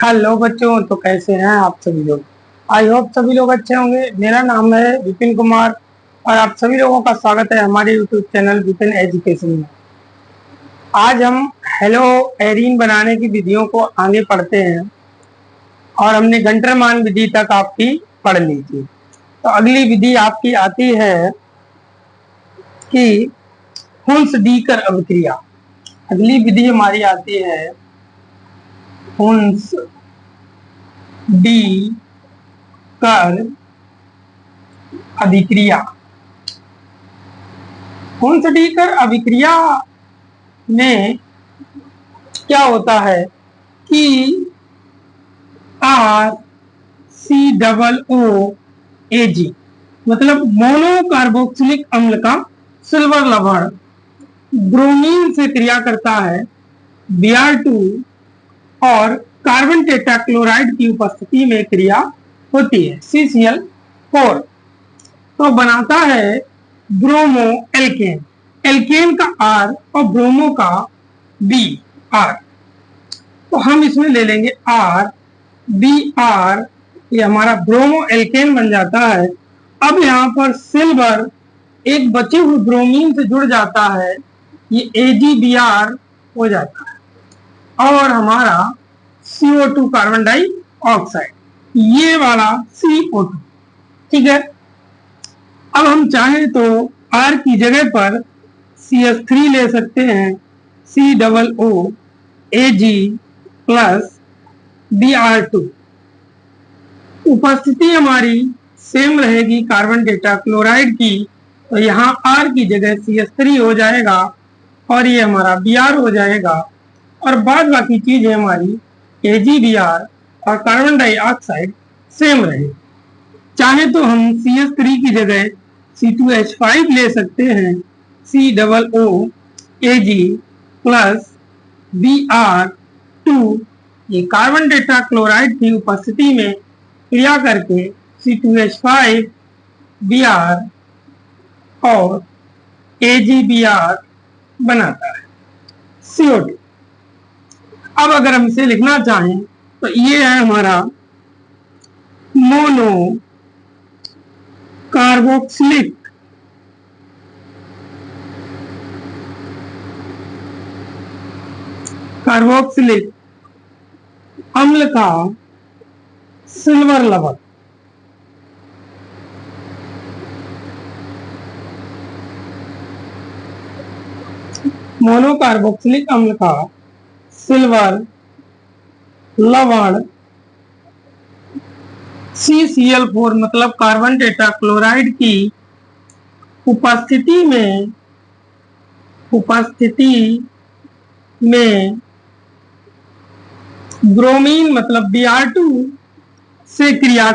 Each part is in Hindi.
हेलो बच्चों, तो कैसे हैं आप सभी लोग। आई होप सभी लोग अच्छे होंगे। मेरा नाम है विपिन कुमार और आप सभी लोगों का स्वागत है हमारे यूट्यूब चैनल विपिन एजुकेशन में। आज हम हेलो एरीन बनाने की विधियों को आगे पढ़ते हैं और हमने घंटरमान विधि तक आपकी पढ़ ली थी। तो अगली विधि आपकी आती है कि हुंस डीकर अभिक्रिया। अगली विधि हमारी आती है हुंस डी कर अभिक्रिया। हुंस डी कर अभिक्रिया में क्या होता है कि RCOO मतलब मोनो कार्बोक्सिलिक अम्ल का सिल्वर लवण ब्रोमीन से क्रिया करता है Br2 और कार्बन टेट्राक्लोराइड की उपस्थिति में क्रिया होती है CCl4, तो बनाता है ब्रोमो एल्केन। एल्केन का R और ब्रोमो का Br, तो हम इसमें ले लेंगे RBr, ये हमारा ब्रोमो एल्केन बन जाता है। अब यहाँ पर सिल्वर एक बचे हुए ब्रोमीन से जुड़ जाता है, ये AgBr हो जाता है और हमारा CO2 कार्बन डाइऑक्साइड, ये वाला CO2, ठीक है। अब हम चाहें तो R की जगह पर CH3 ले सकते हैं, COOAg प्लस Br2। उपस्थिति हमारी सेम रहेगी कार्बन टेट्राक्लोराइड की, तो यहाँ R की जगह CH3 हो जाएगा और ये हमारा Br हो जाएगा और बाद बाकी चीजें हमारी AgBr और कार्बन डाइऑक्साइड सेम रहेगी। चाहे तो हम CH3 की जगह C2H5 ले सकते हैं, COOAg प्लस Br2, ये कार्बन टेट्राक्लोराइड की उपस्थिति में क्रिया करके C2H5 Br और AgBr बनाता है CO2। अब अगर हम इसे लिखना चाहें तो ये है हमारा मोनो कार्बोक्सिलिक अम्ल का सिल्वर लवण। मोनो कार्बोक्सिलिक अम्ल का सिल्वर लवण CCl4 मतलब कार्बन टेट्राक्लोराइड की उपस्थिति में ब्रोमीन मतलब Br2 से क्रिया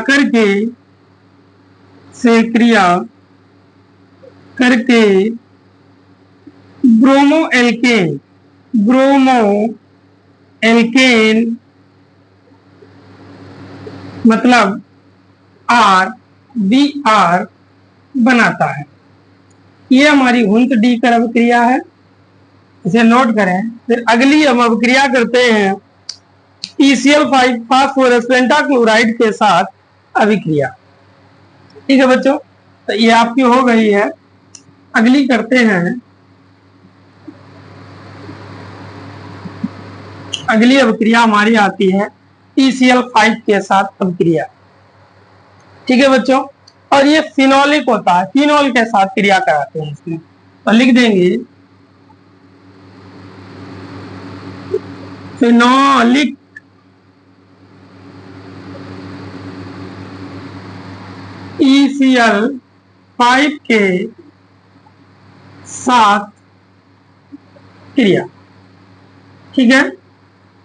करके ब्रोमो एल्केन मतलब RBr बनाता है। ये हमारी हुंस डी कर अभिक्रिया है, इसे नोट करें। फिर अगली हम अभिक्रिया करते हैं PCl5 फास्फोरस पेंटाक्लोराइड के साथ अभिक्रिया, ठीक है बच्चों। तो ये आपकी हो गई है। अगली करते हैं, अगली अभिक्रिया हमारी आती है PCl5 के साथ अभिक्रिया, ठीक है बच्चों। और ये फिनोलिक होता है, फिनोल के साथ क्रिया कराते हैं इसमें, तो लिख देंगे फिनोलिक PCl5 के साथ क्रिया, ठीक है।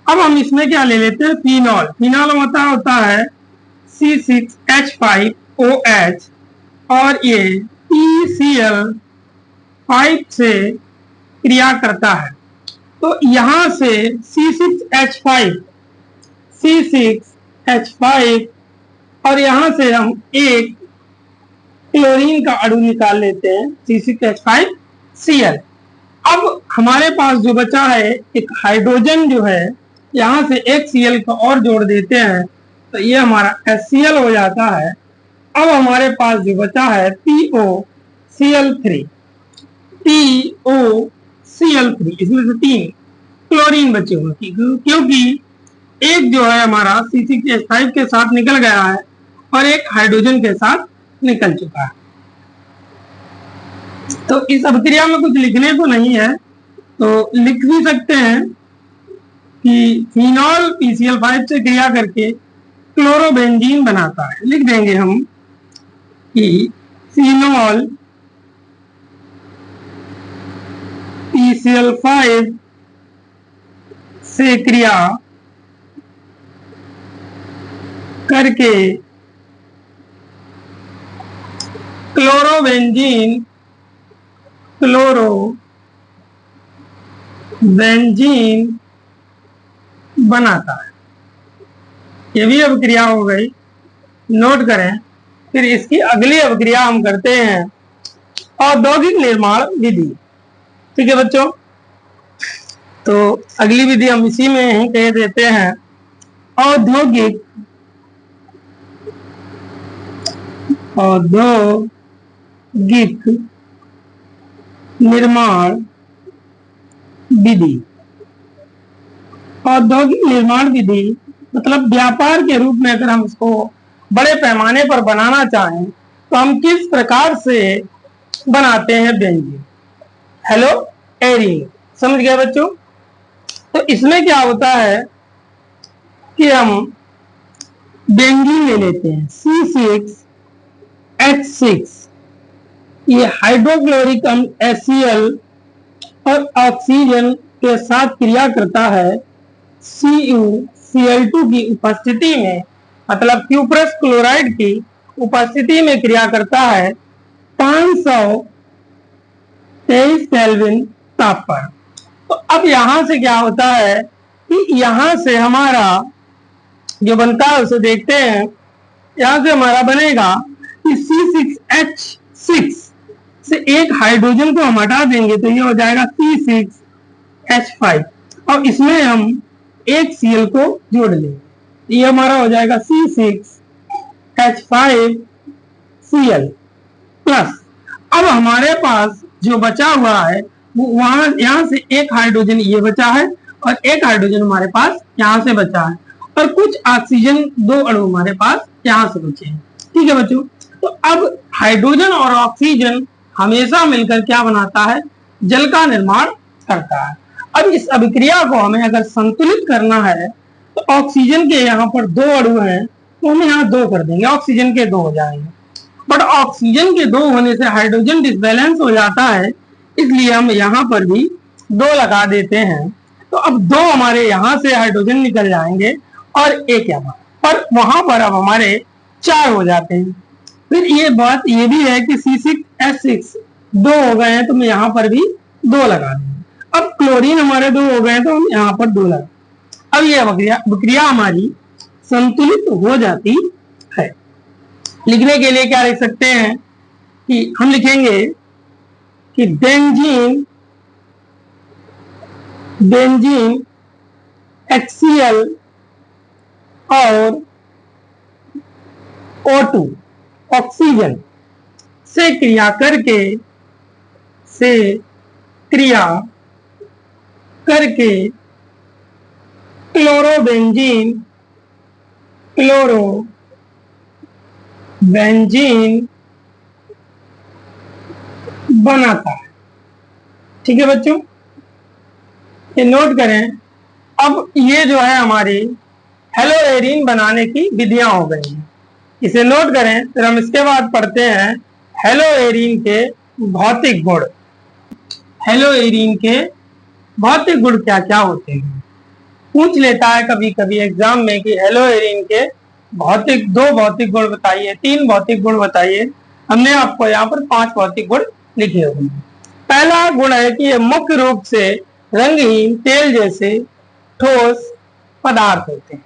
अब हम इसमें क्या ले लेते हैं, फिनोल। फिनोल होता है C6H5OH और ये PCl5 से क्रिया करता है, तो यहां से C6H5 और यहां से हम एक क्लोरीन का अणु निकाल लेते हैं C6H5Cl। अब हमारे पास जो बचा है एक हाइड्रोजन जो है यहाँ से एक Cl को और जोड़ देते हैं तो ये हमारा HCl हो जाता है। अब हमारे पास जो बचा है POCl3, POCl3, इसमें से 3 क्लोरीन बचे हुए, क्योंकि एक जो है हमारा C6H5 के साथ निकल गया है और एक हाइड्रोजन के साथ निकल चुका है। तो इस अभिक्रिया में कुछ लिखने को नहीं है, तो लिख भी सकते हैं कि फिनॉल PCl5 से क्रिया करके क्लोरोबेंजीन बनाता है। लिख देंगे हम कि फिनॉल PCl5 से क्रिया करके क्लोरोबेंजीन बनाता है। ये भी अभिक्रिया हो गई, नोट करें। फिर इसकी अगली अभिक्रिया हम करते हैं औद्योगिक निर्माण विधि। ठीक है बच्चों, तो अगली विधि हम इसी में ही कह देते हैं औद्योगिक निर्माण विधि। औद्योगिक निर्माण विधि मतलब व्यापार के रूप में अगर हम इसको बड़े पैमाने पर बनाना चाहें तो हम किस प्रकार से बनाते हैं बेंजीन, हेलो एरीन। समझ गए बच्चों? तो इसमें क्या होता है कि हम बेंजीन ले लेते हैं C6H6, ये हाइड्रोक्लोरिक अम्ल HCl और ऑक्सीजन के साथ क्रिया करता है CuCl2 की उपस्थिति में, मतलब क्यूप्रस क्लोराइड की उपस्थिति में क्रिया करता है 523 केल्विन ताप पर। तो अब यहां से क्या होता है कि यहां से हमारा जो बनता है उसे देखते हैं। यहां से हमारा बनेगा कि C6H6 से एक हाइड्रोजन को हम हटा देंगे तो ये हो जाएगा C6H5 और इसमें हम एक Cl को जोड़ लेंगे, ये हमारा हो जाएगा C6H5Cl प्लस। अब हमारे पास जो बचा हुआ है वो वहां यहां से एक हाइड्रोजन ये बचा है और एक हाइड्रोजन हमारे पास यहां से बचा है और कुछ ऑक्सीजन 2 अणु हमारे पास यहां से बचे हैं। ठीक है बच्चों, तो अब हाइड्रोजन और ऑक्सीजन हमेशा मिलकर क्या बनाता है, जल का निर्माण करता है। अब इस अभिक्रिया को हमें अगर संतुलित करना है तो ऑक्सीजन के यहाँ पर 2 अणु हैं तो हम यहाँ 2 कर देंगे, ऑक्सीजन के 2 हो जाएंगे। बट ऑक्सीजन के 2 होने से हाइड्रोजन डिसबैलेंस हो जाता है, इसलिए हम यहाँ पर भी 2 लगा देते हैं। तो अब 2 हमारे यहाँ से हाइड्रोजन निकल जाएंगे और एक यहाँ पर, वहां पर अब हमारे 4 हो जाते हैं। फिर ये बात ये भी है कि C6H6 2 हो गए हैं तो मैं यहाँ पर भी 2 लगा देंगे। अब क्लोरीन हमारे 2 हो गए तो हम यहाँ पर 2 लगा। अब ये अभिक्रिया हमारी संतुलित हो जाती है। लिखने के लिए क्या लिख सकते हैं कि हम लिखेंगे कि बेंजीन HCl और O2 ऑक्सीजन से क्रिया करके क्लोरोबेंजीन बनाता है। ठीक है बच्चों, ये नोट करें। अब ये जो है हमारी हेलोएरीन बनाने की विधियां हो गई हैं, इसे नोट करें। फिर हम इसके बाद पढ़ते हैं हेलोएरीन के भौतिक गुण। हेलोएरीन के भौतिक गुण क्या क्या होते हैं, पूछ लेता है कभी कभी एग्जाम में कि हेलोएरीन के दो भौतिक गुण बताइए, 3 भौतिक गुण बताइए। हमने आपको यहाँ पर 5 भौतिक गुण लिखे हुए हैं। पहला गुण है कि ये मुख्य रूप से रंगहीन तेल जैसे ठोस पदार्थ होते हैं।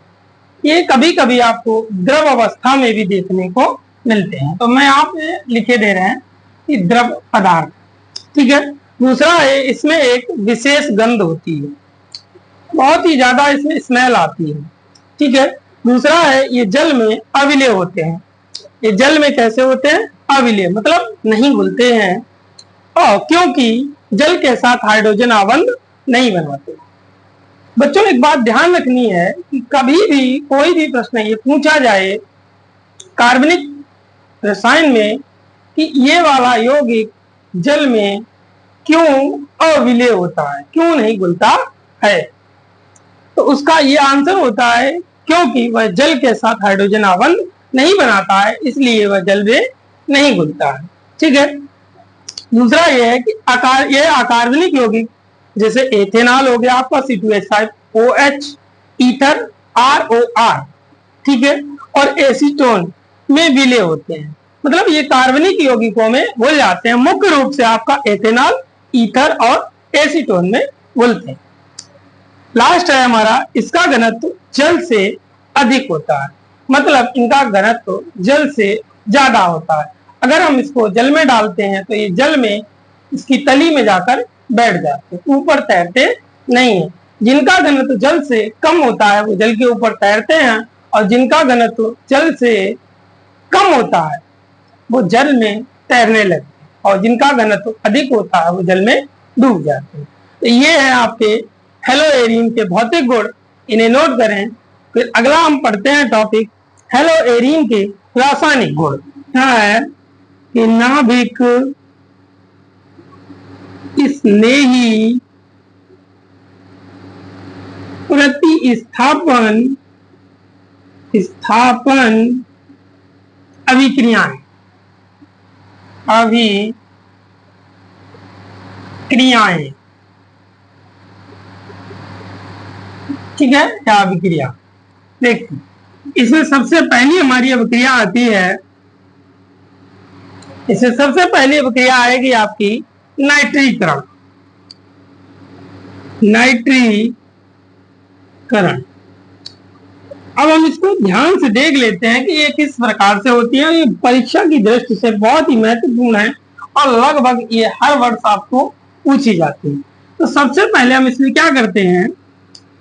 ये कभी कभी आपको द्रव अवस्था में भी देखने को मिलते हैं, तो मैं आप लिखे दे रहे हैं कि द्रव पदार्थ। ठीक है। दूसरा है इसमें एक विशेष गंध होती है। बहुत ही ज्यादा इसमें स्मेल आती है। ठीक है। दूसरा है ये जल में अविलेय होते हैं। ये जल में कैसे होते हैं? अविलेय, मतलब नहीं घुलते हैं, और क्योंकि जल के साथ हाइड्रोजन आबंध नहीं बनाते। बच्चों एक बात ध्यान रखनी है कि कभी भी कोई भी प्रश्न ये पूछा जाए कार्बनिक रसायन में कि ये वाला यौगिक जल में क्यों अविलेय होता है, क्यों नहीं घुलता है, तो उसका ये आंसर होता है क्योंकि वह जल के साथ हाइड्रोजन आबंध नहीं बनाता है, इसलिए वह जल में नहीं घुलता है। ठीक है। दूसरा यह है कि अकार्बनिक यौगिक जैसे एथेनॉल हो गया आपका C2H5OH, ईथर ROR, ठीक है, और एसीटोन में विलय होते हैं, मतलब ये कार्बनिक यौगिकों में घुल जाते हैं। मुख्य रूप से आपका एथेनॉल, ईथर और एसीटोन में घुलते हैं। लास्ट है हमारा, इसका घनत्व जल से अधिक होता है, मतलब इनका घनत्व जल से ज्यादा होता है। अगर हम इसको जल में डालते हैं तो ये जल में इसकी तली में जाकर बैठ जाते हैं, ऊपर तैरते नहीं है। जिनका घनत्व जल से कम होता है वो जल के ऊपर तैरते हैं, और जिनका घनत्व जल से कम होता है वो जल में तैरने लगते हैं, और जिनका घनत्व अधिक होता है वो जल में डूब जाते हैं। तो ये है आपके हेलोएरीन के भौतिक गुण, इन्हें नोट करें। फिर अगला हम पढ़ते हैं टॉपिक हेलोएरीन के रासायनिक गुण। क्या है कि नाभिक स्नेही प्रतिस्थापन अभिक्रियाएं ठीक है, क्या अभिक्रिया। देखिए इसमें सबसे पहली हमारी अभिक्रिया आती है, इसमें सबसे पहली अभिक्रिया आएगी आपकी नाइट्रीकरण। अब हम इसको ध्यान से देख लेते हैं कि ये किस प्रकार से होती है। ये परीक्षा की दृष्टि से बहुत ही महत्वपूर्ण है और लगभग ये हर वर्ष आपको पूछी जाती है। तो सबसे पहले हम इसमें क्या करते हैं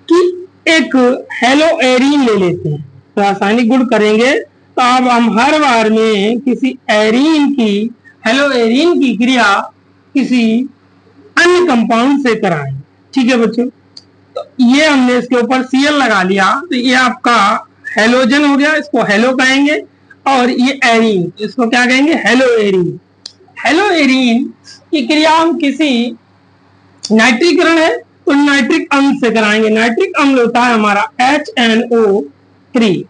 कि एक हेलोएरीन ले लेते हैं, रासायनिक गुण करेंगे। तो अब हम हर बार में किसी एरीन की, हेलोएरीन की क्रिया किसी अन्य कंपाउंड से कराएं। ठीक है बच्चों, तो ये हमने इसके ऊपर Cl लगा लिया, तो ये आपका हेलोजन हो गया, इसको हेलो कहेंगे, और ये एरीन, इसको क्या कहेंगे? हेलोएरीन। हेलोएरीन की क्रिया हम किसी नाइट्रीकरण है तो नाइट्रिक अम्ल से कराएंगे। नाइट्रिक अम्ल होता है हमारा HNO3,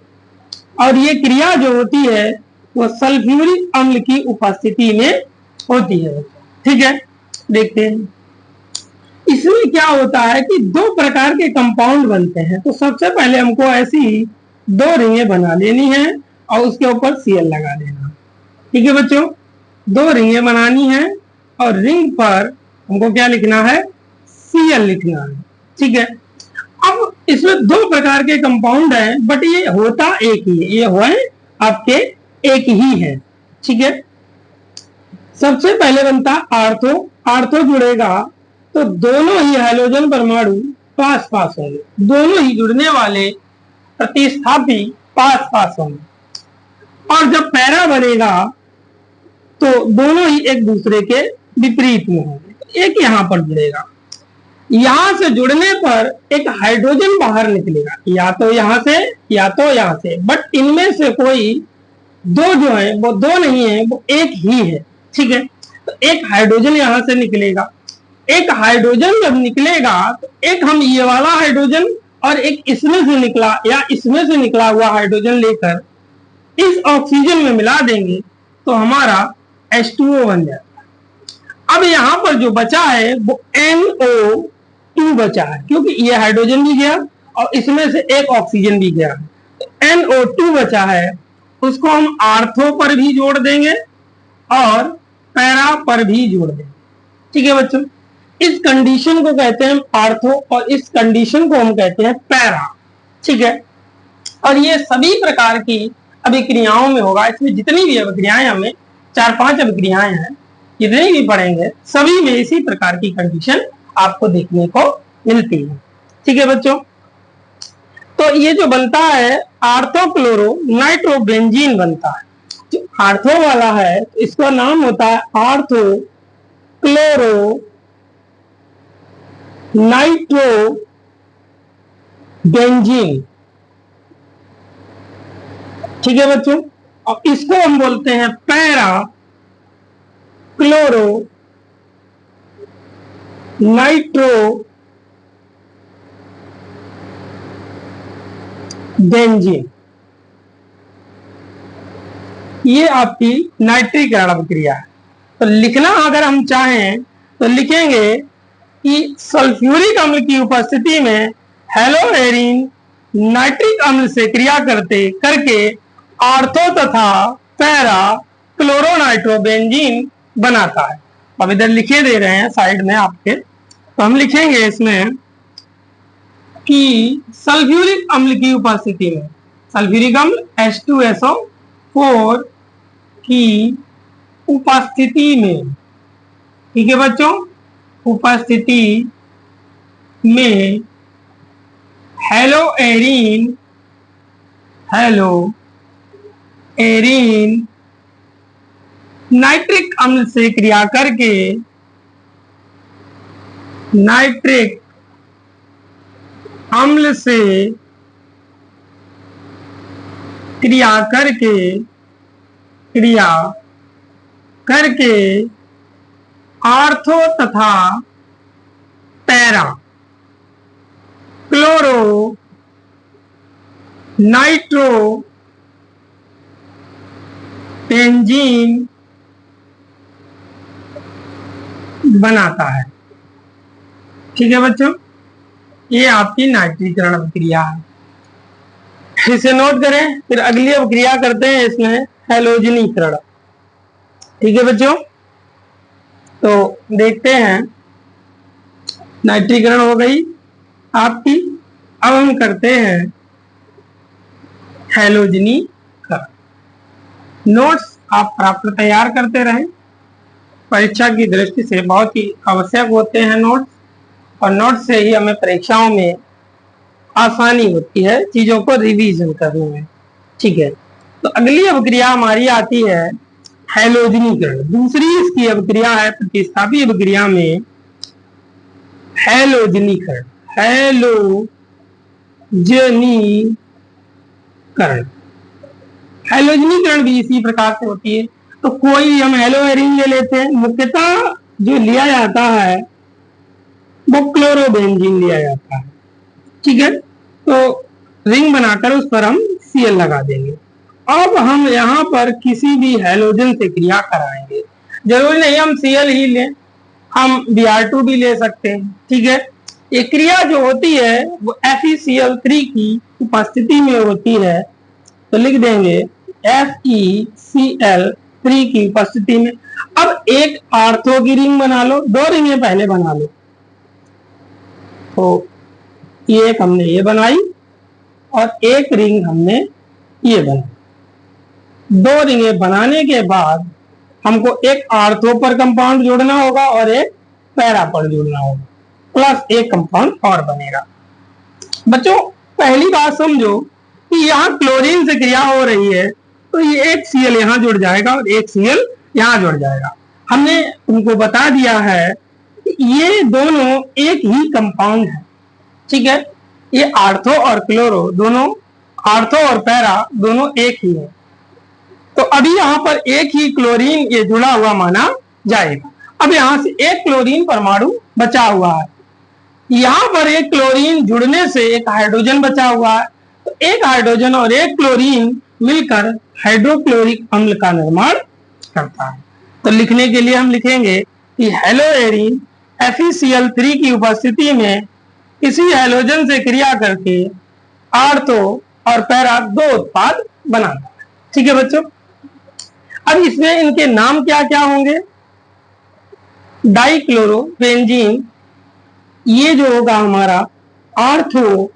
और ये क्रिया जो होती है वो सल्फ्यूरिक अम्ल की उपस्थिति में होती है। ठीक है, देखते हैं इसमें क्या होता है कि दो प्रकार के कंपाउंड बनते हैं। तो सबसे पहले हमको ऐसी दो रिंगें बना लेनी है और उसके ऊपर Cl लगा देना। ठीक है बच्चों, दो रिंगें बनानी है और रिंग पर हमको क्या लिखना है? Cl लिखना है। ठीक है, अब इसमें दो प्रकार के कंपाउंड हैं, बट ये होता एक ही है, ये हुआ आपके एक ही है। ठीक है, सबसे पहले बनता आर्थो। आर्थो जुड़ेगा तो दोनों ही हाइड्रोजन परमाणु पास पास होंगे, दोनों ही जुड़ने वाले प्रतिस्थापी पास पास होंगे, और जब पैरा बनेगा तो दोनों ही एक दूसरे के विपरीत में होंगे। एक यहां पर जुड़ेगा, यहां से जुड़ने पर एक हाइड्रोजन बाहर निकलेगा, या तो यहां से या तो यहां से, बट इनमें से कोई दो जो है वो दो नहीं है, वो एक ही है। ठीक है, तो एक हाइड्रोजन यहां से निकलेगा, एक हाइड्रोजन जब निकलेगा तो एक हम ये वाला हाइड्रोजन और एक इसमें से निकला या इसमें से निकला हुआ हाइड्रोजन लेकर इस ऑक्सीजन में मिला देंगे तो हमारा H2O बन जाएगा। अब यहां पर जो बचा है वो NO2 बचा है, क्योंकि ये हाइड्रोजन भी गया और इसमें से एक ऑक्सीजन भी गया, तो NO2 बचा है, उसको हम आर्थो पर भी जोड़ देंगे और पैरा पर भी जोड़ देंगे। ठीक है बच्चों, इस कंडीशन को कहते हैं आर्थो और इस कंडीशन को हम कहते हैं पैरा। ठीक है, और ये सभी प्रकार की अभिक्रियाओं में होगा। इसमें जितनी भी अभिक्रियाएं, हमें 4-5 अभिक्रियाएं हैं, जितनी भी पढ़ेंगे सभी में इसी प्रकार की कंडीशन आपको देखने को मिलती है। ठीक है बच्चों, तो ये जो बनता है आर्थो क्लोरो नाइट्रोबेंजीन बनता है। जो आर्थो वाला है इसका नाम होता है आर्थो क्लोरो नाइट्रोबेंजीन। ठीक है बच्चों, और इसको हम बोलते हैं पैरा क्लोरो नाइट्रो बेंजीन। ये आपकी नाइट्रीकरण अभिक्रिया है। तो लिखना अगर हम चाहें तो लिखेंगे कि सल्फ्यूरिक अम्ल की उपस्थिति में हेलोएरिन नाइट्रिक अम्ल से क्रिया करके आर्थो तथा पैरा क्लोरोनाइट्रोबेंजीन बनाता है। अब इधर लिखे दे रहे हैं साइड में आपके, तो हम लिखेंगे इसमें कि सल्फ्यूरिक अम्ल की उपस्थिति में, सल्फ्यूरिक अम्ल H2SO4 की उपस्थिति में, ठीक है बच्चों, उपस्थिति में हेलोएरिन नाइट्रिक अम्ल से क्रिया करके नाइट्रिक अम्ल से क्रिया करके आर्थो तथा पैरा क्लोरो नाइट्रो बेंजीन बनाता है। ठीक है बच्चों, ये आपकी नाइट्रीकरण अभिक्रिया है। इसे नोट करें। फिर अगली अभिक्रिया करते हैं इसमें हैलोजनीकरण। ठीक है बच्चों, तो देखते हैं, नाइट्रीकरण हो गई आपकी। अब हम करते हैं हैलोजनीकरण। नोट्स आप प्राप्त तैयार करते रहें, परीक्षा की दृष्टि से बहुत ही आवश्यक होते हैं नोट्स, और नोट्स से ही हमें परीक्षाओं में आसानी होती है चीजों को रिवीजन करने में। ठीक है, तो अगली अभिक्रिया हमारी आती है हैलोजनीकरण। दूसरी इसकी अभिक्रिया है प्रतिस्थापी अभिक्रिया में हैलोजनीकरण। हैलोजनीकरण भी इसी प्रकार से होती है। तो कोई हम हेलोएरिन ले लेते हैं, मुख्यतः जो लिया जाता है वो क्लोरोबेंजीन लिया जाता है। ठीक है, तो रिंग बनाकर उस पर हम Cl लगा देंगे। अब हम यहाँ पर किसी भी हैलोजन से क्रिया कराएंगे, जरूरी नहीं हम Cl ही लें, हम Br2 भी ले सकते हैं। ठीक है, ये क्रिया जो होती है वो FeCl3 की उपस्थिति में होती है, तो लिख देंगे FeCl3 की उपस्थिति में। अब एक आर्थो की रिंग बना लो, दो रिंगें पहले बना लो। तो एक हमने ये बनाई और एक रिंग हमने ये बनाई। दो रिंगें बनाने के बाद हमको एक आर्थो पर कंपाउंड जोड़ना होगा और एक पैरा पर जोड़ना होगा, प्लस एक कंपाउंड और बनेगा। बच्चों पहली बात समझो कि यहाँ क्लोरीन से क्रिया हो रही है, तो ये एक Cl यहाँ जुड़ जाएगा और एक Cl यहाँ जुड़ जाएगा। हमने तुमको बता दिया है कि ये दोनों एक ही कंपाउंड है। ठीक है, ये आर्थो और क्लोरो दोनों, आर्थो और पैरा दोनों एक ही है। तो अभी यहाँ पर एक ही क्लोरीन ये जुड़ा हुआ माना जाएगा। अब यहाँ से एक क्लोरीन परमाणु बचा हुआ है, यहाँ पर एक क्लोरीन जुड़ने से एक हाइड्रोजन बचा हुआ है, तो एक हाइड्रोजन और एक क्लोरीन मिलकर हाइड्रोक्लोरिक अम्ल का निर्माण करता है। तो लिखने के लिए हम लिखेंगे कि हेलोएरिन FeCl3 की उपस्थिति में किसी हैलोजन से क्रिया करके आर्थो और पैरा दो उत्पाद बनाता है। ठीक है बच्चों, अब इसमें इनके नाम क्या क्या होंगे? डाइक्लोरोबेंजीन, ये जो होगा हमारा आर्थो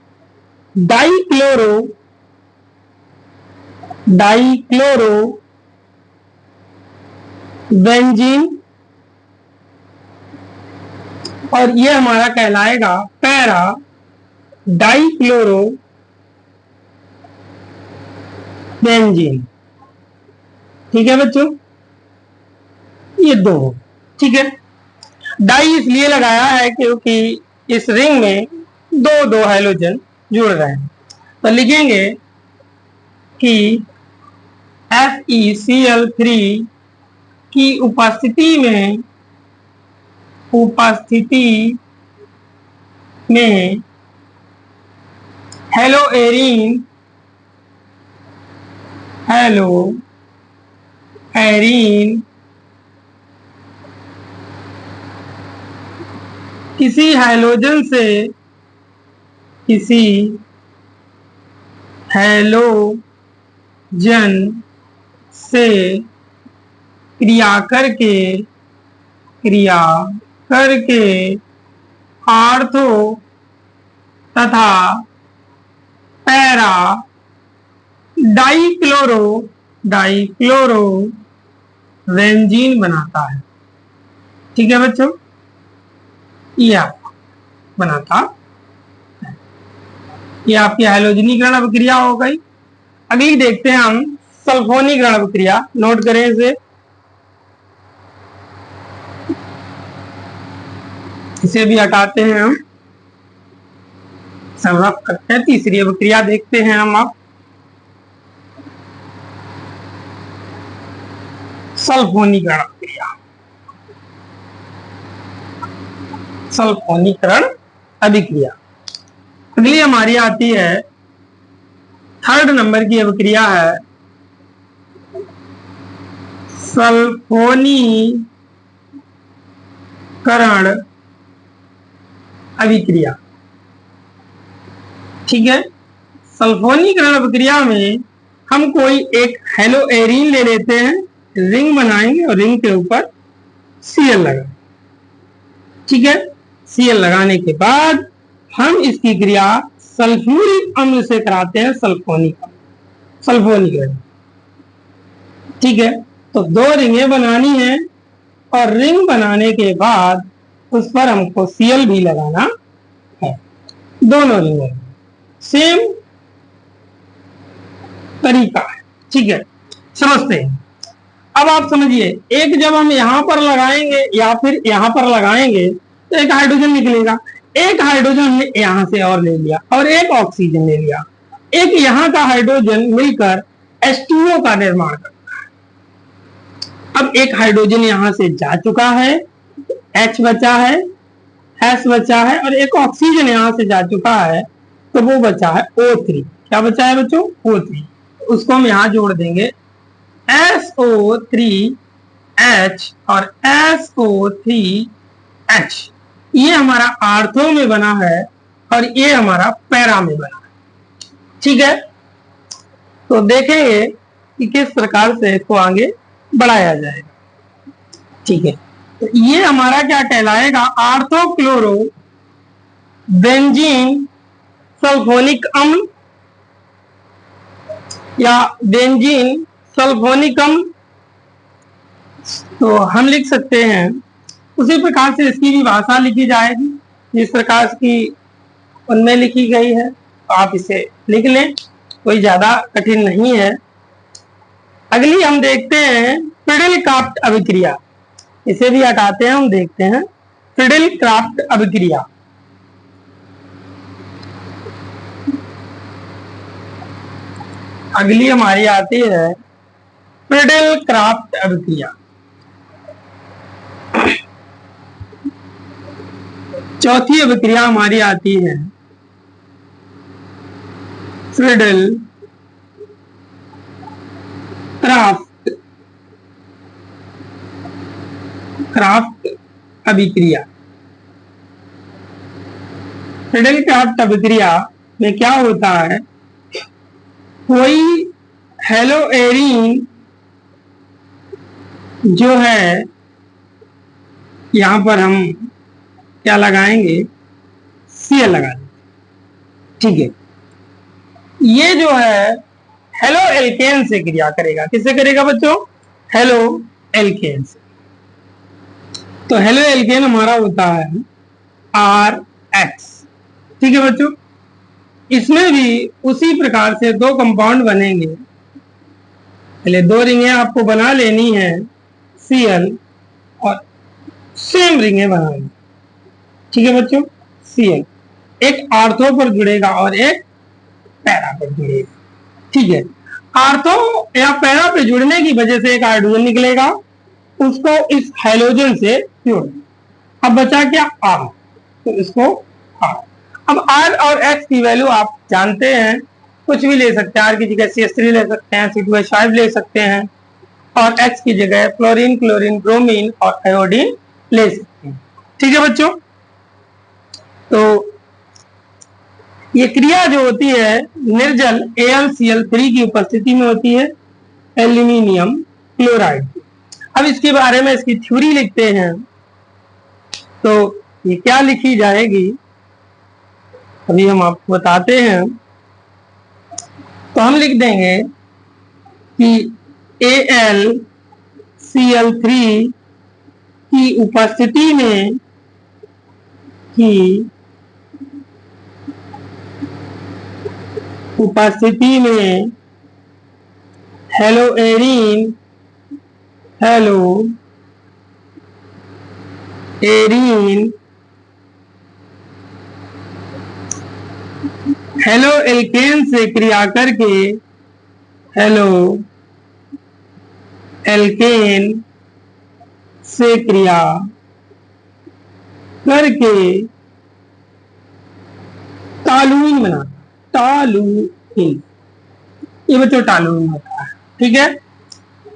डाइक्लोरोबेंजीन, और ये हमारा कहलाएगा पैरा डाइक्लोरो बेंजीन। ठीक है बच्चों, ये दो। ठीक है, डाई इसलिए लगाया है क्योंकि इस रिंग में दो दो हाइड्रोजन जुड़ रहे हैं। तो लिखेंगे कि FeCl3 की उपस्थिति में हेलोएरीन किसी हैलोजन से क्रिया करके आर्थो तथा पैरा डाइक्लोरो बेंजीन बनाता है। ठीक है बच्चों, ये आपका बनाता है। ये आपकी हैलोजनीकरण अभिक्रिया हो गई। अगली देखते हैं हम सल्फोनीकरण अभिक्रिया। नोट करें इसे भी हटाते हैं हम, संरफ करते हैं। तीसरी अभिक्रिया देखते हैं हम अब सल्फोनीकरण अभिक्रिया। सल्फोनीकरण अभिक्रिया अगली हमारी आती है, थर्ड नंबर की अभिक्रिया है सल्फोनीकरण अभिक्रिया। ठीक है, सल्फोनीकरण अभिक्रिया में हम कोई एक हेलोएरीन ले लेते हैं, रिंग बनाएंगे और रिंग के ऊपर Cl लगाएंगे। ठीक है, Cl लगाने के बाद हम इसकी क्रिया सल्फ्यूरिक अम्ल से कराते हैं, सल्फोनीकरण। ठीक है, तो दो रिंगें बनानी है और रिंग बनाने के बाद उस पर हमको Cl भी लगाना है। दोनों रिंगों में सेम तरीका है। ठीक है, समझते हैं। अब आप समझिए, एक जब हम यहां पर लगाएंगे या फिर यहां पर लगाएंगे तो एक हाइड्रोजन निकलेगा। एक हाइड्रोजन हमने यहां से और ले लिया और एक ऑक्सीजन ले लिया। एक यहां का हाइड्रोजन मिलकर H2O का निर्माण करता है। अब एक हाइड्रोजन यहां से जा चुका है, H बचा है, S बचा है, और एक ऑक्सीजन यहां से जा चुका है, तो वो बचा है O3। क्या बचा है बच्चों? O3। उसको हम यहां जोड़ देंगे, SO3H और SO3H। ये हमारा आर्थो में बना है और ये हमारा पैरा में बना है। ठीक है, तो देखेंगे कि किस प्रकार से इसको आगे बढ़ाया जाएगा। ठीक है, तो ये हमारा क्या कहलाएगा? आर्थोक्लोरो बेंजीन सल्फोनिक अम्ल या बेंजीन सल्फोनिक अम्ल। तो हम लिख सकते हैं उसी प्रकार से इसकी भी भाषा लिखी जाएगी जिस प्रकार की उनमें लिखी गई है। तो आप इसे लिख लें, कोई ज्यादा कठिन नहीं है। अगली हम देखते हैं फ्रीडल-क्राफ्ट अभिक्रिया। इसे भी हटाते हैं, हम देखते हैं फ्रीडल-क्राफ्ट अभिक्रिया। अगली हमारी आती है फ्रीडल-क्राफ्ट अभिक्रिया। चौथी अभिक्रिया हमारी आती है फ्रीडल-क्राफ्ट अभिक्रिया। फ्रीडल-क्राफ्ट अभिक्रिया में क्या होता है? कोई हेलोएरीन जो है, यहां पर हम क्या लगाएंगे? Cl लगा देंगे। ठीक है, ये जो है हेलो एल्केन से क्रिया करेगा। किससे करेगा बच्चों? हेलो एल्केन से। तो हेलो एल्केन हमारा होता है RH। ठीक है बच्चों, इसमें भी उसी प्रकार से दो कंपाउंड बनेंगे। पहले दो रिंगें आपको बना लेनी है Cl और सेम रिंगें बनानी। ठीक है बच्चों, Cl एक आर्थो पर जुड़ेगा और एक पैरा पर जुड़ेगा। ठीक है, आर्थो या पैरा पे जुड़ने की वजह से एक हाइड्रोजन निकलेगा, उसको इस हाइड्रोजन से जोड़। अब बचा क्या, R, तो इसको R। अब R और X की वैल्यू आप जानते हैं, कुछ भी ले सकते हैं। R की जगह CH3 ले सकते हैं, C2H5 ले सकते हैं, और X की जगह फ्लोरीन, क्लोरीन, ब्रोमीन और आयोडीन ले सकते हैं। ठीक है बच्चों, तो ये क्रिया जो होती है निर्जल AlCl3 की उपस्थिति में होती है, एल्यूमिनियम क्लोराइड। अब इसके बारे में इसकी थ्योरी लिखते हैं, तो ये क्या लिखी जाएगी अभी हम आपको बताते हैं। तो हम लिख देंगे कि AlCl3 की उपस्थिति में हेलोएरीन हेलो एल्केन से क्रिया करके टॉलूइन बना, टॉलूइन, ये बच्चों टॉलूइन होता है। ठीक है,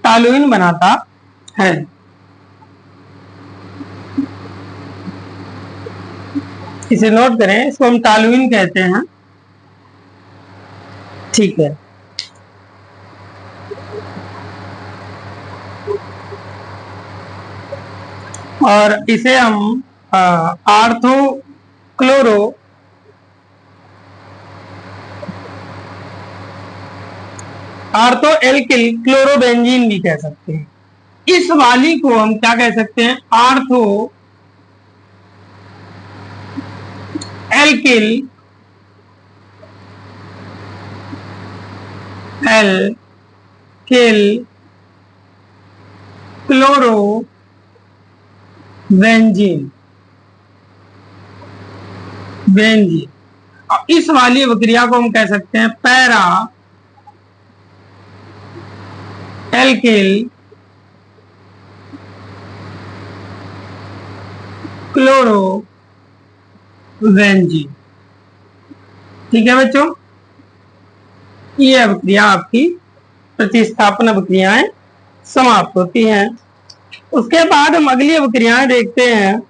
टॉलूइन बनाता है। इसे नोट करें, इसको हम टॉलूइन कहते हैं। ठीक है, और इसे हम आर्थो एल्किल क्लोरोबेंजीन भी कह सकते हैं। इस वाली को हम क्या कह सकते हैं, आर्थो एल्किल क्लोरोबेंजीन। और इस वाली अभिक्रिया को हम कह सकते हैं पैरा एल्किल क्लोरोबेंजीन। ठीक है बच्चों, ये अभिक्रिया आपकी प्रतिस्थापन अभिक्रियाएं समाप्त होती हैं। उसके बाद हम अगली अभिक्रियाएं देखते हैं।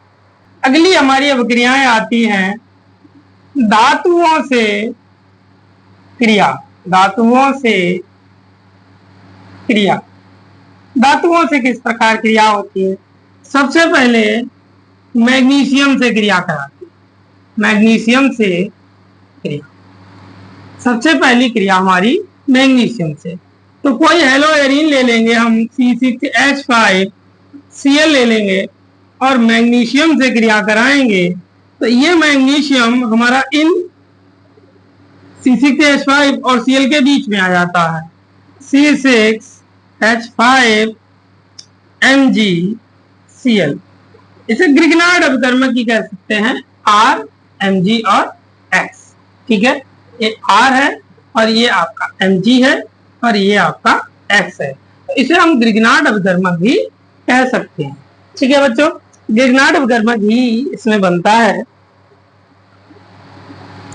अगली हमारी अभिक्रियाएं आती हैं धातुओं से क्रिया। धातुओं से किस प्रकार क्रिया होती है? सबसे पहले मैग्नीशियम से क्रिया कराती है। मैग्नीशियम से क्रिया, सबसे पहली क्रिया हमारी मैग्नीशियम से। तो कोई हेलोएरीन ले लेंगे हम, C6H5Cl ले लेंगे और मैग्नीशियम से क्रिया कराएंगे, तो ये मैग्नीशियम हमारा इन C6H5 और Cl के बीच में आ जाता है, C6H5MgCl। इसे ग्रिग्नार्ड अभिकर्मक की कह सकते हैं, R, Mg और X। ठीक है, ये R है और ये आपका Mg है और ये आपका X है, तो इसे हम ग्रिग्नार्ड अभिकर्मक भी कह सकते हैं। ठीक है बच्चों, ग्रिग्नार्ड अभिकर्मक ही इसमें बनता है।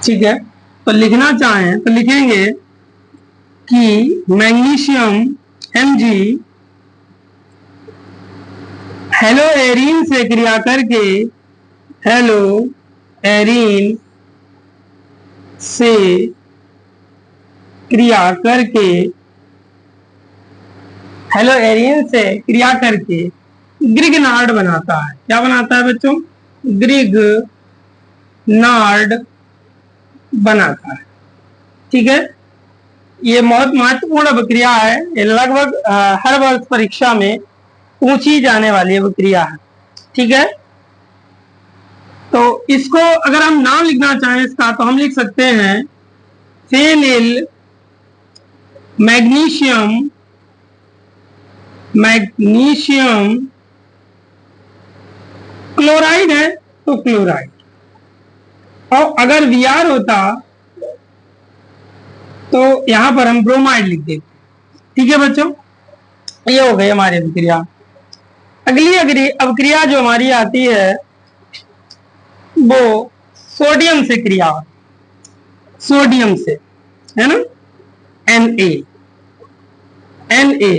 ठीक है, तो लिखना चाहें तो लिखेंगे कि मैग्नीशियम Mg हेलोएरीन से क्रिया करके ग्रिग्नार्ड बनाता है। क्या बनाता है बच्चों? ग्रिग्नार्ड बनाता है। ठीक है, ये बहुत महत्वपूर्ण अभिक्रिया है, ये लगभग हर वर्ष परीक्षा में पूछी जाने वाली अभिक्रिया है। ठीक है, तो इसको अगर हम नाम लिखना चाहें इसका, तो हम लिख सकते हैं फेनिल मैग्नीशियम क्लोराइड है तो क्लोराइड, और अगर Br होता तो यहां पर हम ब्रोमाइड लिख देते। ठीक है बच्चों, ये हो गई हमारी अभिक्रिया। अगली अभिक्रिया जो हमारी आती है वो सोडियम से क्रिया, सोडियम से, है ना, Na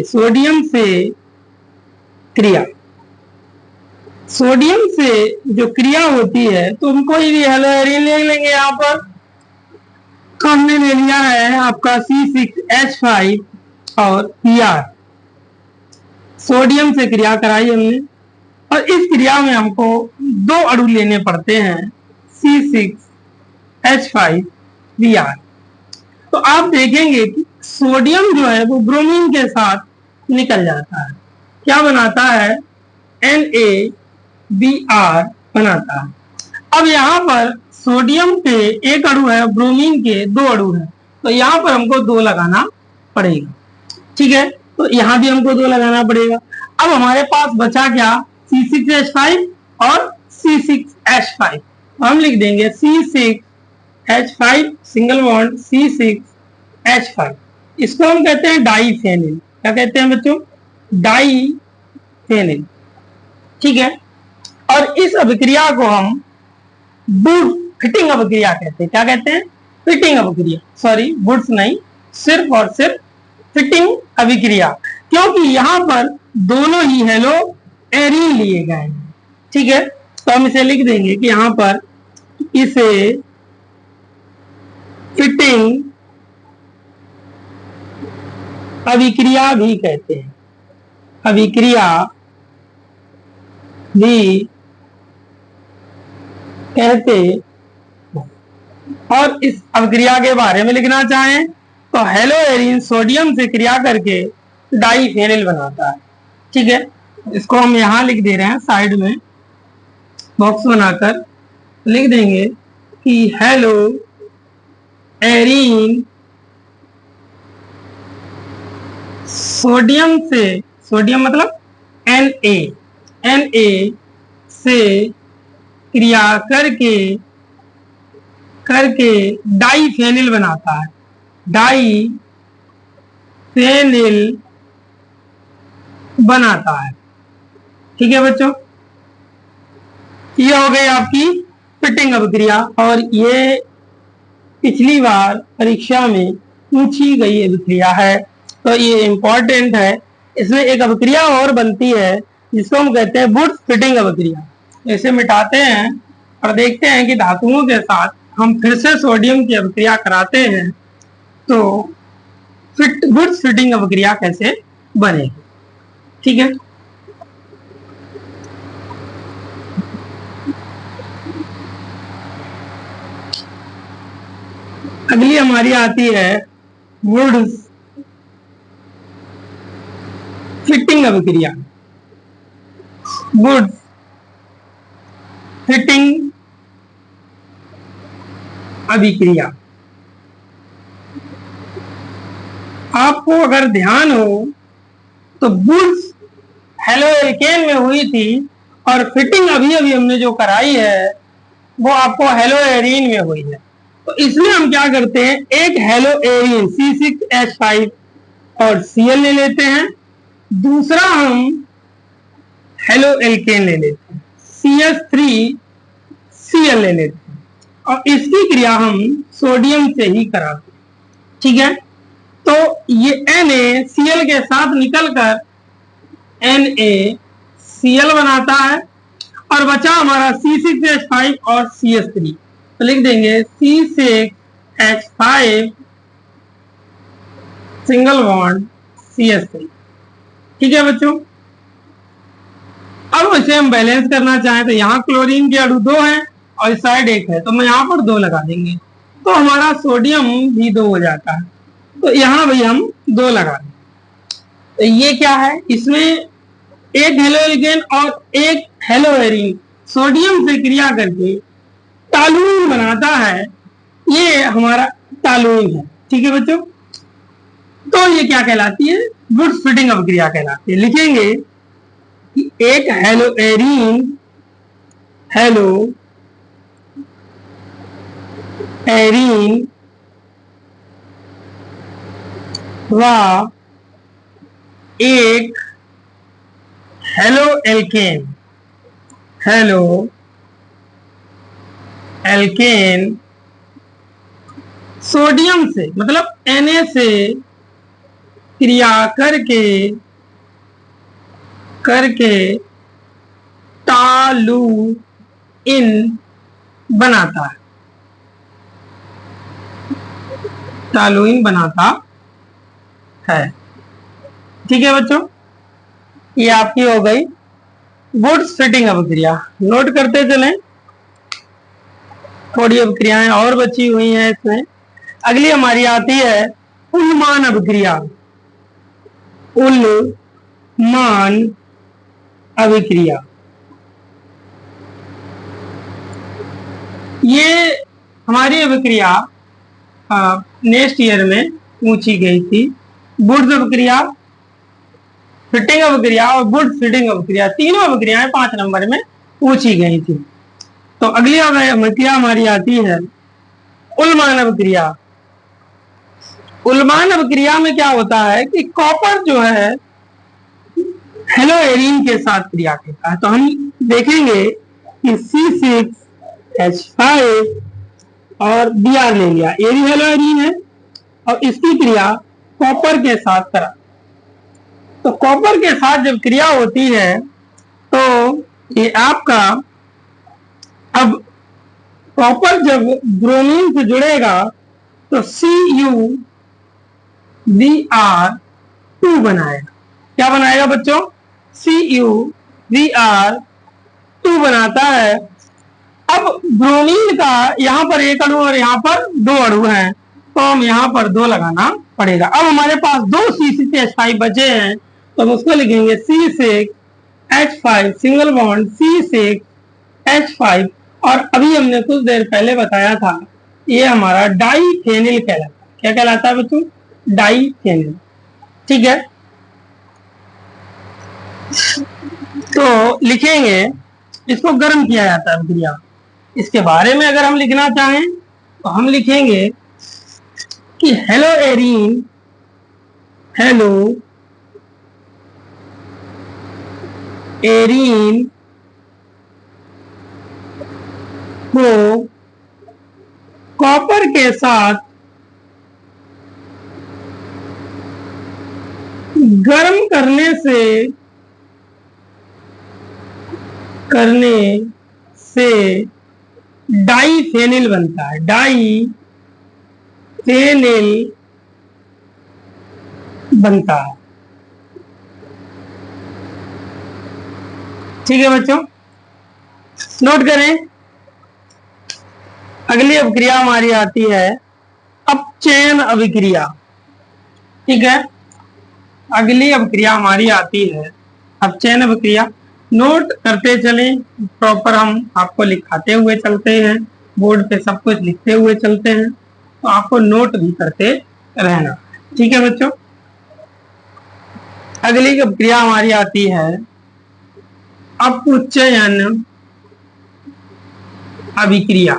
सोडियम से क्रिया। सोडियम से जो क्रिया होती है तो हम कोई भी हेलोएरिन ले लेंगे। यहाँ पर हमने ले लिया है आपका C6H5 और Br, सोडियम से क्रिया कराई हमने, और इस क्रिया में हमको दो अणु लेने पड़ते हैं C6H5Br। तो आप देखेंगे कि सोडियम जो है वो ब्रोमीन के साथ निकल जाता है, क्या बनाता है, NaBr बनाता है। अब यहाँ पर सोडियम के एक अणु है, ब्रोमीन के दो अणु है, तो यहाँ पर हमको दो लगाना पड़ेगा। ठीक है, तो यहाँ भी हमको दो लगाना पड़ेगा। अब हमारे पास बचा क्या, C6H5 और C6H5, तो हम लिख देंगे C6H5 सिंगल बॉन्ड C6H5, इसको हम कहते हैं डाईफेनिल। क्या कहते हैं बच्चों, डाईफेनिल। ठीक है, और इस अभिक्रिया को हम वुड फिटिंग अभिक्रिया कहते हैं। क्या कहते हैं, फिटिंग अभिक्रिया, सॉरी वुड्स नहीं, सिर्फ और सिर्फ फिटिंग अभिक्रिया, क्योंकि यहाँ पर दोनों ही हेलो एरीन लिए गए हैं। ठीक है, तो हम इसे लिख देंगे कि यहाँ पर इसे फिटिंग अभिक्रिया भी कहते हैं, अभिक्रिया भी कहते हैं। और इस अभिक्रिया के बारे में लिखना चाहें तो हेलोएरिन सोडियम से क्रिया करके डाईफेनिल बनाता है। ठीक है, इसको हम यहां लिख दे रहे हैं, साइड में बॉक्स बनाकर लिख देंगे कि हेलोएरिन सोडियम से, सोडियम मतलब Na से क्रिया करके डाईफेनिल बनाता है, डाईफेनिल बनाता है। ठीक है बच्चों, ये हो गई आपकी फिटिंग अभिक्रिया, और ये पिछली बार परीक्षा में पूछी गई अभिक्रिया है, तो ये इंपॉर्टेंट है। इसमें एक अभिक्रिया और बनती है जिसको हम कहते हैं वुड्स फिटिंग अभिक्रिया। इसे मिटाते हैं और देखते हैं कि धातुओं के साथ हम फिर से सोडियम की अभिक्रिया कराते हैं तो वुड्स फिटिंग अभिक्रिया कैसे बनेगी। ठीक है, अगली हमारी आती है वुड्स फिटिंग अभिक्रिया। वुड्स फिटिंग अभिक्रिया, आपको अगर ध्यान हो तो वुड्स हेलोएल्केन में हुई थी और फिटिंग अभी अभी हमने जो कराई है वो आपको हेलोएरीन में हुई है। तो इसमें हम क्या करते हैं, एक हेलोएरीन C6H5 और Cl ले लेते हैं, दूसरा हम हेलोएल्केन ले लेते हैं CH3Cl ले लेते हैं, और इसकी क्रिया हम सोडियम से ही कराते हैं। ठीक है, तो ये NaCl के साथ निकलकर NaCl बनाता है, और बचा हमारा C6H5 और CH3, तो लिख देंगे C6H5 सिंगल बॉन्ड CH3। ठीक है बच्चों, अब इसे हम बैलेंस करना चाहें तो यहाँ क्लोरीन के अणु 2 हैं और इस साइड 1 है, तो मैं यहाँ पर 2 लगा देंगे तो हमारा सोडियम भी 2 हो जाता है, तो यहाँ भी हम 2 लगा देंगे। तो ये क्या है, इसमें एक हेलोएल्केन और एक हेलोएरीन सोडियम से क्रिया करके टॉलूइन बनाता है। ये हमारा टॉलुइन है। ठीक है बच्चों, तो ये क्या कहलाती है? वुड्स फिटिंग अभिक्रिया कहलाती है। लिखेंगे कि एक एरीन व एक हेलो एल्केन सोडियम से मतलब Na से क्रिया करके टॉलुइन बनाता है। टॉलुइन बनाता है। ठीक है बच्चों, ये आपकी हो गई वुड्स फिटिंग अभिक्रिया। नोट करते चलें, थोड़ी अभिक्रियाएं और बची हुई हैं इसमें। अगली हमारी आती है उल्मान अभिक्रिया। उल्मान अभिक्रिया, ये हमारी अभिक्रिया नेक्स्ट ईयर में पूछी गई थी। वुड्स अभिक्रिया, फिटिंग अभिक्रिया और वुड्स फिटिंग अभिक्रिया, तीनों अभिक्रियाएं 5 नंबर में पूछी गई थी। तो अगली अभिक्रिया हमारी आती है उल्मान अभिक्रिया। उल्मान अभिक्रिया में क्या होता है कि कॉपर जो है हेलोएरीन के साथ क्रिया करता है। तो हम देखेंगे कि C6H5 और Br ले लिया, ये भी हेलोएरीन है और इसकी क्रिया कॉपर के साथ करा। तो कॉपर के साथ जब क्रिया होती है तो ये आपका, अब कॉपर जब ब्रोमीन से जुड़ेगा तो CuBr2 बनाएगा। क्या बनाएगा बच्चों? CuBr2 बनाता है। अब ब्रोमीन का यहाँ पर एक अणु और यहाँ पर 2 अणु हैं, तो हम यहाँ पर 2 लगाना पड़ेगा। अब हमारे पास 2 C6H5 बचे हैं, तो हम उसको लिखेंगे C6H5 सिंगल बॉन्ड C6H5। और अभी हमने कुछ देर पहले बताया था ये हमारा डाइफेनिल कहलाता है। क्या कहलाता है बच्चों? डाइफेनिल। ठीक है, तो लिखेंगे, इसको गर्म किया जाता है अभिक्रिया। इसके बारे में अगर हम लिखना चाहें तो हम लिखेंगे कि हेलोएरीन को कॉपर के साथ गर्म करने से डाइफेनिल बनता है। डाइफेनिल बनता है। ठीक है बच्चों, नोट करें। अगली अभिक्रिया हमारी आती है अपचयन अभिक्रिया। ठीक है, अगली अभिक्रिया हमारी आती है अपचयन अभिक्रिया। नोट करते चलें, प्रॉपर हम आपको लिखाते हुए चलते हैं, बोर्ड पे सब कुछ लिखते हुए चलते हैं, तो आपको नोट भी करते रहना। ठीक है बच्चों, अगली अभिक्रिया हमारी आती है अपचयन अभिक्रिया।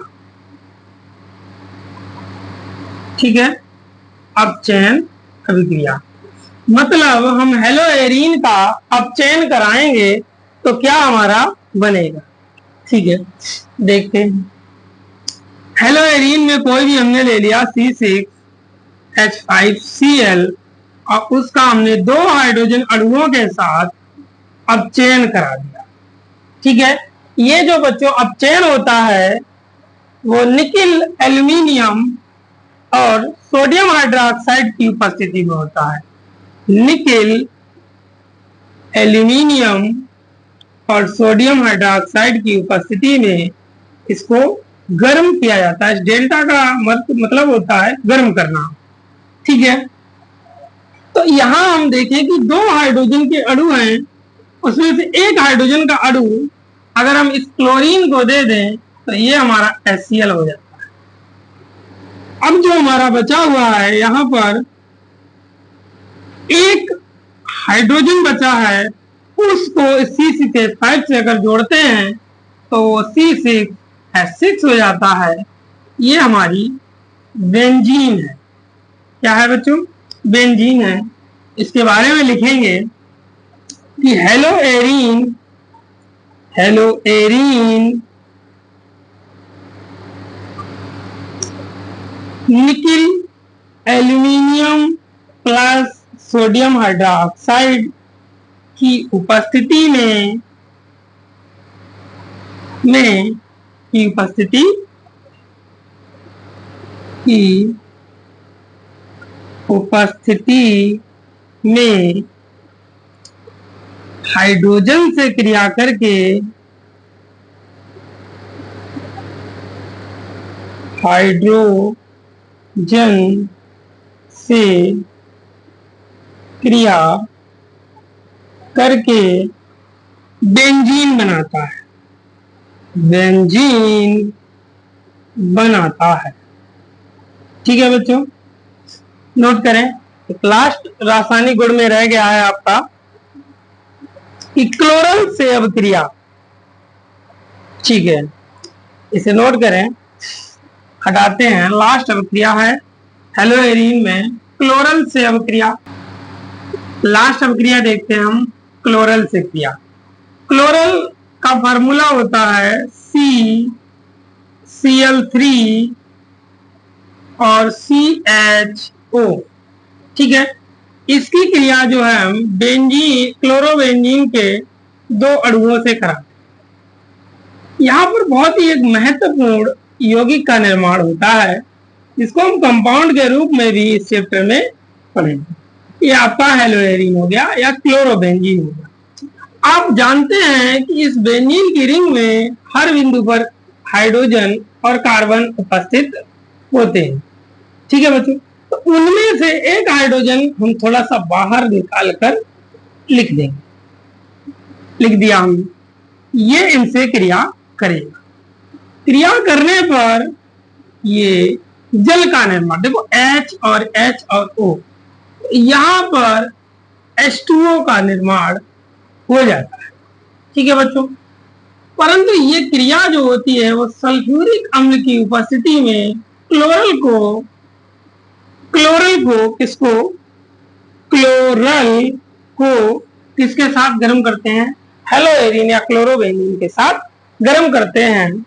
ठीक है, अपचयन अभिक्रिया मतलब हम हेलोएरीन का अपचयन कराएंगे तो क्या हमारा बनेगा। ठीक है, देखते हैं। हेलोएरीन में कोई भी हमने ले लिया C6H5Cl और उसका हमने 2 हाइड्रोजन अणुओं के साथ अपचयन करा दिया। ठीक है, ये जो बच्चों अपचयन होता है वो निकिल एल्यूमिनियम और सोडियम हाइड्रोक्साइड की उपस्थिति में होता है। निकिल एल्यूमिनियम और सोडियम हाइड्रोक्साइड की उपस्थिति में इसको गर्म किया जाता है। डेल्टा का मतलब होता है गर्म करना। ठीक है, तो यहां हम देखें कि 2 हाइड्रोजन के अणु हैं, उसमें से एक हाइड्रोजन का अणु अगर हम इस क्लोरीन को दे दें तो ये हमारा HCl हो जाता है। अब जो हमारा बचा हुआ है यहाँ पर एक हाइड्रोजन बचा है, उसको C6H5 से अगर जोड़ते हैं तो C6H6 हो जाता है। ये हमारी बेंजीन है। क्या है बच्चों? बेंजीन है। इसके बारे में लिखेंगे कि हेलो एरीन निकिल एल्यूमिनियम प्लस सोडियम हाइड्रोक्साइड की उपस्थिति में हाइड्रोजन से क्रिया करके बेंजीन बनाता है। ठीक है बच्चों, नोट करें। एक लास्ट रासायनिक गुण में रह गया है आपका क्लोरल से अवक्रिया। ठीक है, इसे नोट करें, हटाते हैं। लास्ट अवक्रिया है हेलो एरीन में क्लोरल से अवक्रिया। लास्ट अवक्रिया देखते हैं हम क्लोरल से क्रिया। क्लोरल का फार्मूला होता है CCl3 और CHO। ठीक है, इसकी क्रिया जो है हम क्लोरोबेंजीन के 2 अणुओं से कराते हैं। यहाँ पर बहुत ही एक महत्वपूर्ण यौगिक का निर्माण होता है, जिसको हम कंपाउंड के रूप में भी इस चैप्टर में पढ़ेंगे। ये आपका हेलो एरीन हो गया या क्लोरोबेंजीन हो गया। आप जानते हैं कि इस बेंजीन की रिंग में हर बिंदु पर हाइड्रोजन और कार्बन उपस्थित होते हैं। ठीक है बच्चों, तो उनमें से एक हाइड्रोजन हम थोड़ा सा बाहर निकाल कर लिख देंगे। लिख दिया हमने, ये इनसे क्रिया करेगा। क्रिया करने पर ये जल का निर्माण, देखो H और O, यहां पर H2O का निर्माण हो जाता है। ठीक है बच्चों, परंतु ये क्रिया जो होती है वो सल्फ्यूरिक अम्ल की उपस्थिति में क्लोरल को किसके साथ गर्म करते हैं? हेलो एरीन या क्लोरोबेंजीन के साथ गर्म करते हैं।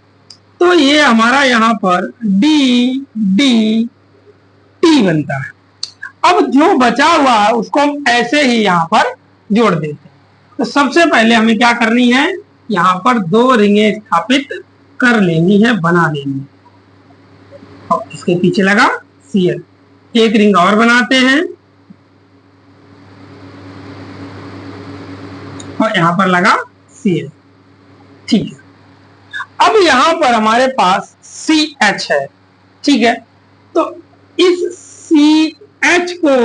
तो ये हमारा यहाँ पर DDT बनता है। अब जो बचा हुआ है उसको हम ऐसे ही यहाँ पर जोड़ देते हैं। तो सबसे पहले हमें क्या करनी है? यहाँ पर 2 रिंगें स्थापित कर लेनी है, बना लेनी है। और इसके पीछे लगा Cl, एक रिंग और बनाते हैं और यहाँ पर लगा Cl। ठीक है, अब यहाँ पर हमारे पास CH है। ठीक है, तो इस CH को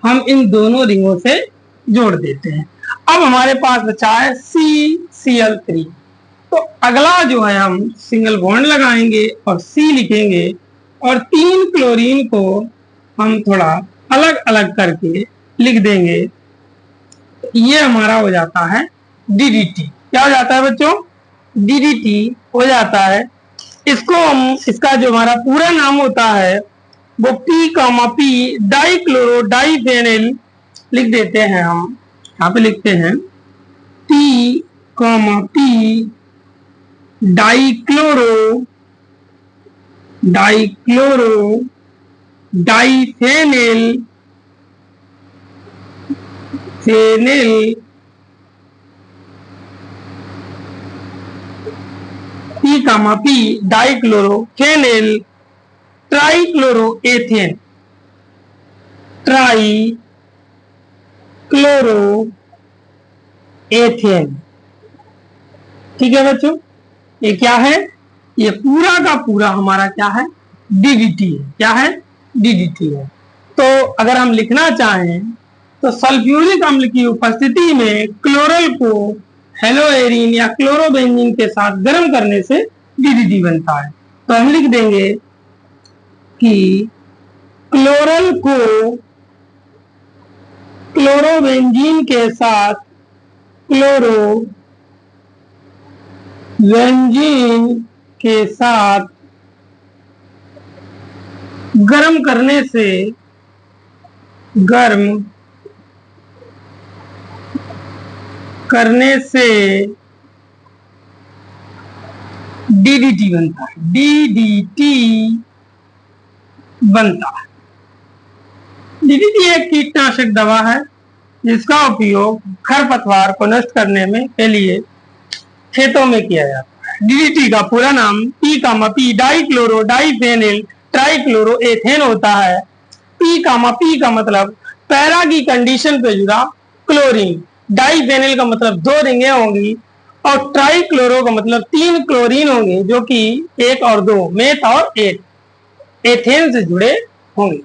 हम इन दोनों रिंगों से जोड़ देते हैं। अब हमारे पास बचा है CCl3। तो अगला जो है हम सिंगल बॉन्ड लगाएंगे और C लिखेंगे और 3 क्लोरीन को हम थोड़ा अलग अलग करके लिख देंगे। ये हमारा हो जाता है DDT। क्या हो जाता है बच्चों? DDT हो जाता है। इसको हम, इसका जो हमारा पूरा नाम होता है वो P, डाइक्लोरो डाइफेनिल लिख देते हैं। हम यहाँ पे लिखते हैं P, dichloro diphenyl P, dichloro phenyl trichloroethane, ठीक है बच्चों, ये क्या है? ये पूरा का पूरा हमारा क्या है? DDT है। क्या है? DDT है। तो अगर हम लिखना चाहें तो सल्फ्यूरिक अम्ल की उपस्थिति में क्लोरल को हेलो एरीन या क्लोरोबेंजीन के साथ गर्म करने से DDT बनता है। तो हम लिख देंगे कि क्लोरल को क्लोरोबेंजीन के साथ क्लोरोबेंजीन के साथ गर्म करने से डीडीटी बनता है। डीडीटी एक कीटनाशक दवा है जिसका उपयोग खरपतवार को नष्ट करने में के लिए खेतों में किया जाता है। डीडीटी का पूरा नाम पी डाइक्लोरो डाइफेनिल ट्राइक्लोरोएथेन होता है। पी का मतलब पैरा की कंडीशन पे जुड़ा क्लोरीन, डाइफेनिल का मतलब 2 रिंगें होंगी और ट्राइक्लोरो का मतलब 3 क्लोरीन होंगे जो कि 1 और 2 मेथ और एथेन से जुड़े होंगे।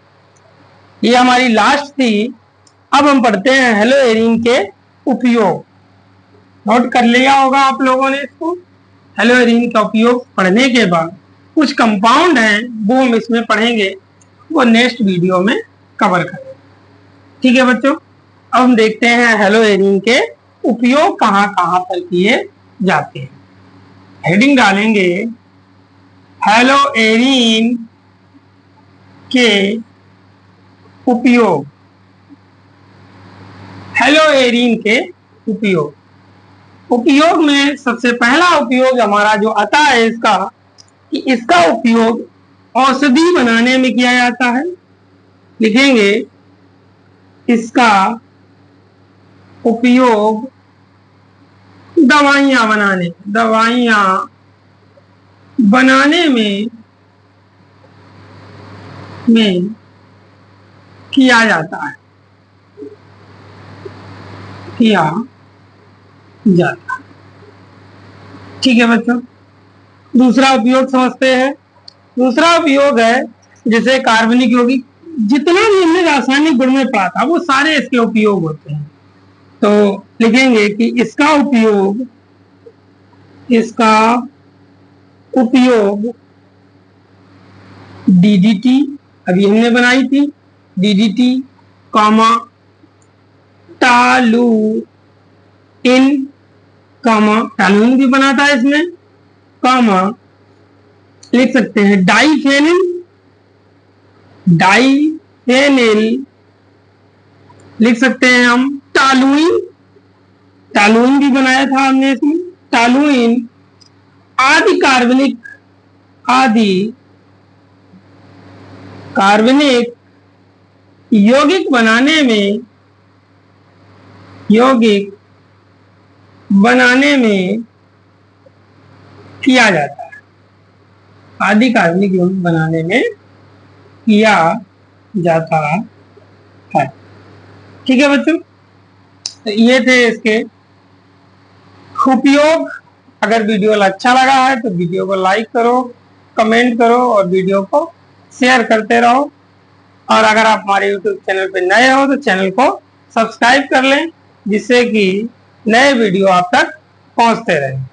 ये हमारी लास्ट थी। अब हम पढ़ते हैं हेलोएरीन के उपयोग। नोट कर लिया होगा आप लोगों ने इसको। हेलोएरीन का उपयोग पढ़ने के बाद कुछ कंपाउंड हैं वो हम इसमें पढ़ेंगे, वो नेक्स्ट वीडियो में कवर करेंगे। ठीक है बच्चों, अब हम देखते हैं हेलोएरीन के उपयोग कहाँ कहाँ पर किए जाते हैं। हेडिंग डालेंगे हेलोएरीन के उपयोग। हेलोएरीन के उपयोग में सबसे पहला उपयोग हमारा जो आता है इसका, कि इसका उपयोग औषधि बनाने में किया जाता है। लिखेंगे इसका उपयोग दवाइयां बनाने में किया जाता है। ठीक है बच्चों, दूसरा उपयोग समझते हैं। दूसरा उपयोग है जैसे कार्बनिक यौगिक, जितना भी हमने रासायनिक गुण में पढ़ा था वो सारे इसके उपयोग होते हैं। तो लिखेंगे कि इसका उपयोग डीडीटी, अभी हमने बनाई थी डीडीटी, टालुइन भी बना था इसमें, लिख सकते हैं डाइफेनिल लिख सकते हैं हम, टालुइन भी बनाया था हमने इसमें। टालुइन आदि कार्बनिक यौगिक बनाने में किया जाता है। आदि कार्बनिक यौगिक बनाने में किया जाता है। ठीक है बच्चों, तो ये थे इसके उपयोग। अगर वीडियो अच्छा लगा है तो वीडियो को लाइक करो, कमेंट करो और वीडियो को शेयर करते रहो। और अगर आप हमारे YouTube चैनल पर नए हो तो चैनल को सब्सक्राइब कर लें, जिससे कि नए वीडियो आप तक पहुंचते रहें।